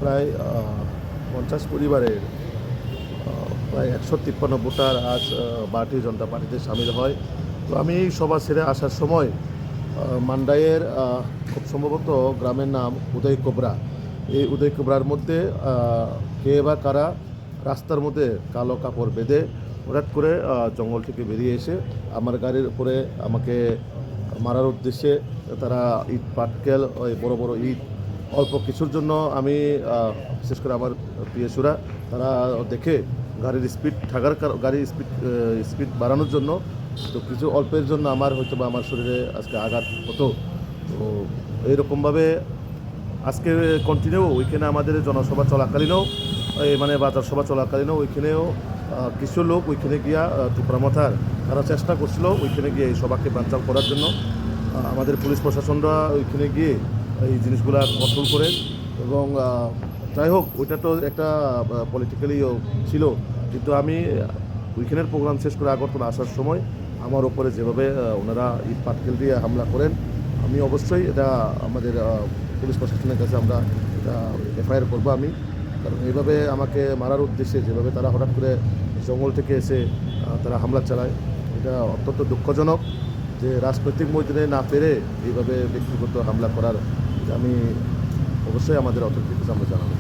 প্রায় 50 পরিবারের প্রায় 153 ভোটার আজ ভারতীয় জনতা পার্টিতে সামিল হয়। তো আমি এই সভা ছেড়ে আসার সময় মান্ডাইয়ের খুব সম্ভবত গ্রামের নাম উদয় কোবরা। এই উদয় কোবরার মধ্যে কে বা কারা রাস্তার মধ্যে কালো কাপড় বেঁধে হঠাৎ করে জঙ্গল থেকে বেরিয়ে এসে আমার গাড়ির উপরে আমাকে মারার উদ্দেশ্যে তারা ইট পাটকেল ওই বড় বড় ইট অল্প কিছুর জন্য আমি বিশেষ করে আমার পিএসুরা তারা দেখে গাড়ির স্পিড গাড়ির স্পিড বাড়ানোর জন্য, তো কিছু অল্পের জন্য আমার হয়তো বা আমার শরীরে আজকে আঘাত হতো। তো এইরকমভাবে আজকে কন্টিনিউ ওইখানে আমাদের জনসভা চলাকালীনও মানে বাজার সভা চলাকালীনও ওইখানেও কিছু লোক ওইখানে গিয়া টুকরা মাথার তারা চেষ্টা করছিল ওইখানে গিয়ে এই সভাকে বানচাল করার জন্য। আমাদের পুলিশ প্রশাসনরা ওইখানে গিয়ে এই জিনিসগুলো কন্ট্রোল করে এবং যাই হোক ওইটা তো একটা পলিটিক্যালিও ছিল, কিন্তু আমি ওইখানের প্রোগ্রাম শেষ করে আগরতলা আসার সময় আমার ওপরে যেভাবে ওনারা ইট পাটকেল দিয়ে হামলা করেন, আমি অবশ্যই এটা আমাদের পুলিশ প্রশাসনের কাছে আমরা এটা এফআইআর করবো আমি। কারণ এইভাবে আমাকে মারার উদ্দেশ্যে যেভাবে তারা হঠাৎ করে জঙ্গল থেকে এসে তারা হামলা চালায়, এটা অত্যন্ত দুঃখজনক যে রাজনৈতিক ময়দানে না পেরে এইভাবে ব্যক্তিগত হামলা করার, আমি অবশ্যই আমাদের অথরিটির কাছে আমরা জানাবো।